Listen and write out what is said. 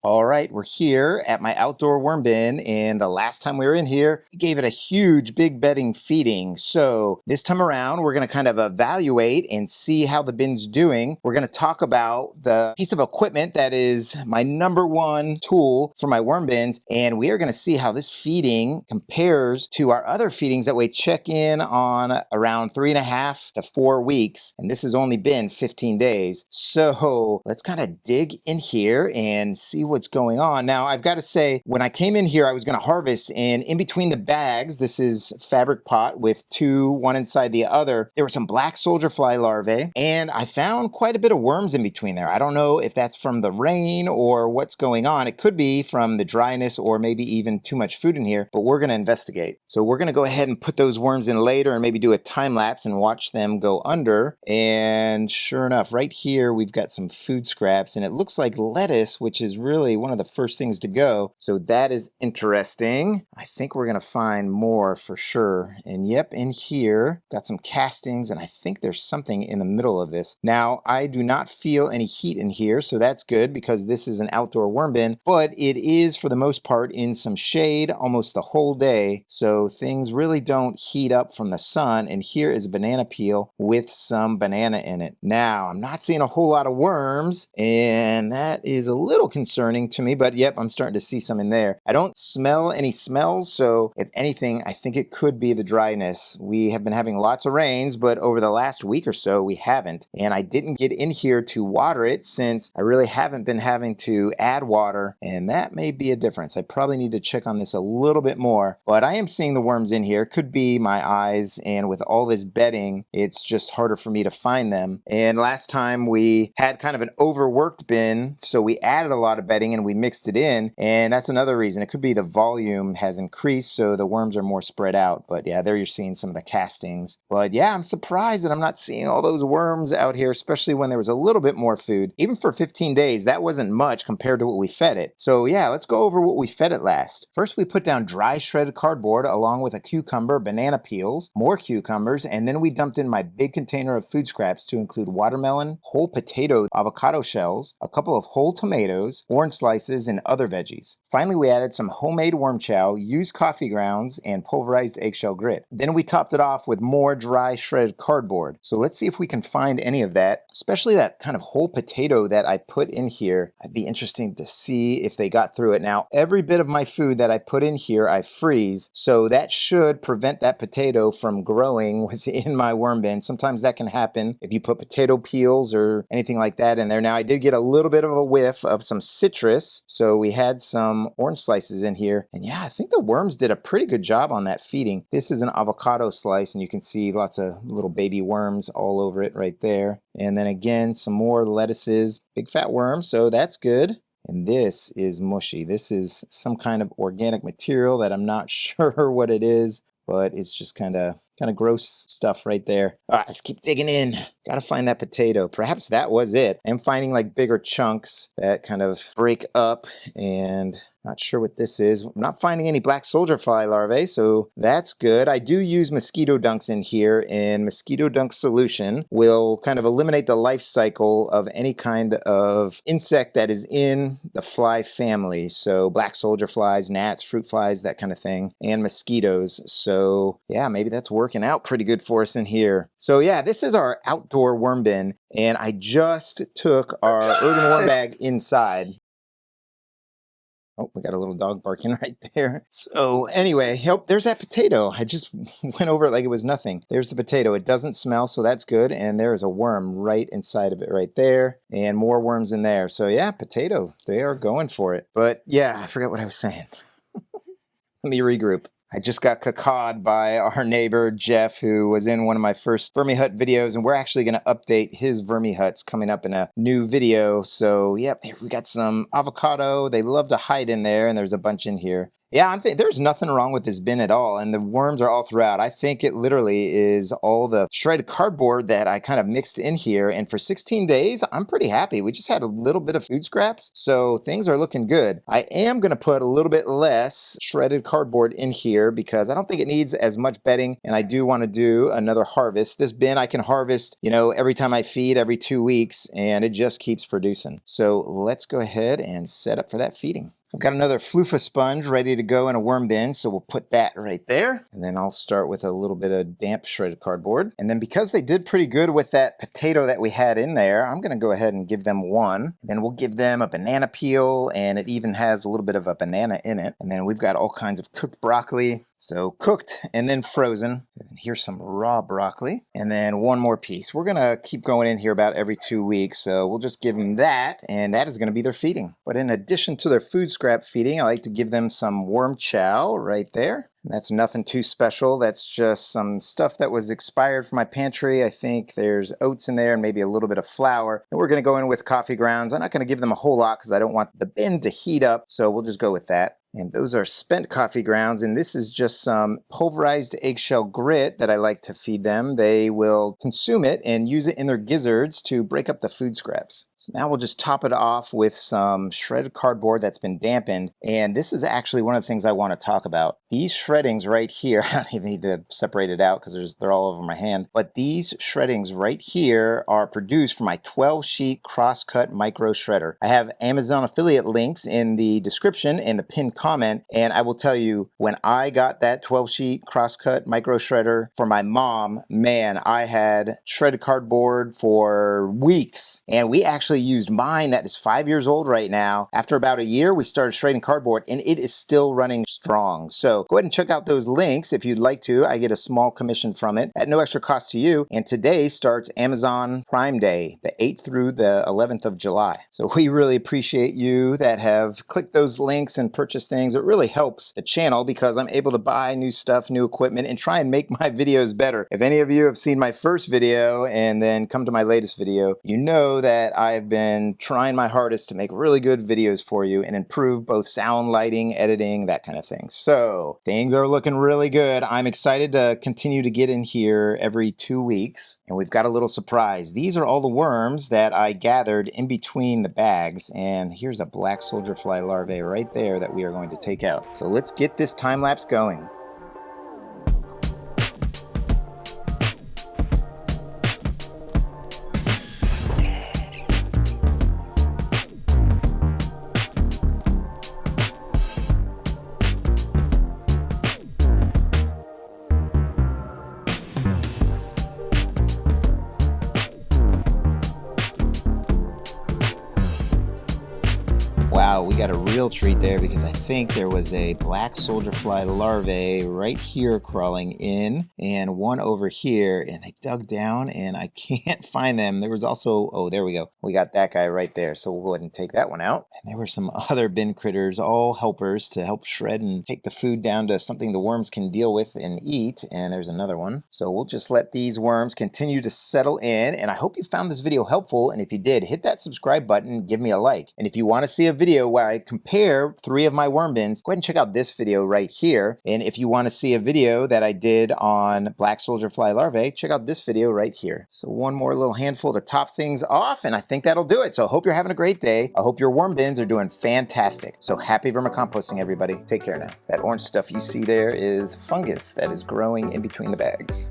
All right, we're here at my outdoor worm bin, and the last time we were in here, we gave it a huge big bedding feeding. So this time around, we're going to kind of evaluate and see how the bin's doing. We're going to talk about the piece of equipment that is my #1 tool for my worm bins, and we are going to see how this feeding compares to our other feedings that we check in on around 3.5 to 4 weeks, and this has only been 15 days. So let's kind of dig in here and see what's going on. Now, I've got to say, when I came in here, I was going to harvest, and in between the bags, this is fabric pot with two, one inside the other, there were some black soldier fly larvae, and I found quite a bit of worms in between there. I don't know if that's from the rain or what's going on. It could be from the dryness or maybe even too much food in here, but we're going to investigate. So we're going to go ahead and put those worms in later and maybe do a time lapse and watch them go under. And sure enough, right here, we've got some food scraps, and it looks like lettuce, which is really one of the first things to go. So that is interesting. I think we're gonna find more for sure. And yep, in here, got some castings, and I think there's something in the middle of this. Now, I do not feel any heat in here, so that's good because this is an outdoor worm bin, but it is for the most part in some shade almost the whole day. So things really don't heat up from the sun. And here is a banana peel with some banana in it. Now, I'm not seeing a whole lot of worms, and that is a little concerning to me, but yep, I'm starting to see some in there. I don't smell any smells, so if anything, I think it could be the dryness. We have been having lots of rains, but over the last week or so, we haven't. And I didn't get in here to water it since I really haven't been having to add water, and that may be a difference. I probably need to check on this a little bit more, but I am seeing the worms in here. Could be my eyes, and with all this bedding, it's just harder for me to find them. And last time we had kind of an overworked bin, so we added a lot of bedding and we mixed it in, and that's another reason. It could be the volume has increased, so the worms are more spread out. But yeah, there you're seeing some of the castings. But yeah, I'm surprised that I'm not seeing all those worms out here, especially when there was a little bit more food. Even for 15 days, that wasn't much compared to what we fed it. So yeah, let's go over what we fed it last. First, we put down dry shredded cardboard along with a cucumber, banana peels, more cucumbers, and then we dumped in my big container of food scraps to include watermelon, whole potato, avocado shells, a couple of whole tomatoes, orange slices, and other veggies. Finally, we added some homemade worm chow, used coffee grounds, and pulverized eggshell grit. Then we topped it off with more dry shredded cardboard. So let's see if we can find any of that, especially that kind of whole potato that I put in here. It'd be interesting to see if they got through it. Now, every bit of my food that I put in here, I freeze, so that should prevent that potato from growing within my worm bin. Sometimes that can happen if you put potato peels or anything like that in there. Now, I did get a little bit of a whiff of some citrus, so we had some orange slices in here. And yeah, I think the worms did a pretty good job on that feeding. This is an avocado slice, and you can see lots of little baby worms all over it right there. And then again, some more lettuces, big fat worms, so that's good. And this is mushy. This is some kind of organic material that I'm not sure what it is, but it's just kind of gross stuff right there. All right, let's keep digging in. Gotta find that potato. Perhaps that was it. I'm finding like bigger chunks that kind of break up, and not sure what this is. I'm not finding any black soldier fly larvae, so that's good. I do use mosquito dunks in here, and mosquito dunk solution will kind of eliminate the life cycle of any kind of insect that is in the fly family. So black soldier flies, gnats, fruit flies, that kind of thing, and mosquitoes. So yeah, maybe that's working out pretty good for us in here. So yeah, this is our outdoor worm bin, and I just took our urban worm bag inside. Oh, we got a little dog barking right there. So anyway, there's that potato. I just went over it like it was nothing. There's the potato. It doesn't smell, so that's good. And there is a worm right inside of it right there, and more worms in there. So yeah, potato, they are going for it. But yeah, I forgot what I was saying. Let me regroup. I just got cacawed by our neighbor, Jeff, who was in one of my first Vermihut videos, and we're actually going to update his Vermihuts coming up in a new video. So, yep, here we got some avocado. They love to hide in there, and there's a bunch in here. Yeah, there's nothing wrong with this bin at all, and the worms are all throughout. I think it literally is all the shredded cardboard that I kind of mixed in here, and for 16 days, I'm pretty happy. We just had a little bit of food scraps, so things are looking good. I am going to put a little bit less shredded cardboard in here because I don't think it needs as much bedding, and I do want to do another harvest. This bin I can harvest, every time I feed, every 2 weeks, and it just keeps producing. So let's go ahead and set up for that feeding. I've got another Flufa sponge ready to go in a worm bin, so we'll put that right there. And then I'll start with a little bit of damp shredded cardboard. And then because they did pretty good with that potato that we had in there, I'm gonna go ahead and give them one. And then we'll give them a banana peel, and it even has a little bit of a banana in it. And then we've got all kinds of cooked broccoli. So cooked and then frozen. And then here's some raw broccoli. And then one more piece. We're gonna keep going in here about every 2 weeks. So we'll just give them that, and that is gonna be their feeding. But in addition to their food scrap feeding, I like to give them some worm chow right there. That's nothing too special. That's just some stuff that was expired from my pantry. I think there's oats in there and maybe a little bit of flour. And we're gonna go in with coffee grounds. I'm not gonna give them a whole lot because I don't want the bin to heat up. So we'll just go with that. And those are spent coffee grounds, and this is just some pulverized eggshell grit that I like to feed them. They will consume it and use it in their gizzards to break up the food scraps. So now we'll just top it off with some shredded cardboard that's been dampened. And this is actually one of the things I want to talk about. These shreddings right here, I don't even need to separate it out because they're all over my hand. But these shreddings right here are produced from my 12-sheet crosscut micro shredder. I have Amazon affiliate links in the description and the pinned comment, and I will tell you, when I got that 12-sheet crosscut micro shredder for my mom, man, I had shredded cardboard for weeks, and we actually used mine that is 5 years old right now. After about a year, we started shredding cardboard, and it is still running strong. So go ahead and check out those links if you'd like to. I get a small commission from it at no extra cost to you, and today starts Amazon Prime Day, the 8th through the 11th of July. So we really appreciate you that have clicked those links and purchased things. It really helps the channel because I'm able to buy new stuff, new equipment, and try and make my videos better. If any of you have seen my first video and then come to my latest video, you know that I've been trying my hardest to make really good videos for you and improve both sound, lighting, editing, that kind of thing. So things are looking really good. I'm excited to continue to get in here every 2 weeks, and we've got a little surprise. These are all the worms that I gathered in between the bags, and here's a black soldier fly larvae right there that we are going to take out. So let's get this time lapse going. Wow, we got a real treat there because I think there was a black soldier fly larvae right here crawling in and one over here, and they dug down and I can't find them. There was also, oh, there we go. We got that guy right there. So we'll go ahead and take that one out. And there were some other bin critters, all helpers to help shred and take the food down to something the worms can deal with and eat. And there's another one. So we'll just let these worms continue to settle in. And I hope you found this video helpful. And if you did, hit that subscribe button, give me a like. And if you want to see a video where I compare 3 of my worm bins, go ahead and check out this video right here. And if you want to see a video that I did on black soldier fly larvae, check out this video right here. So one more little handful to top things off, and I think that'll do it. So I hope you're having a great day. I hope your worm bins are doing fantastic. So happy vermicomposting, everybody. Take care now. That orange stuff you see there is fungus that is growing in between the bags.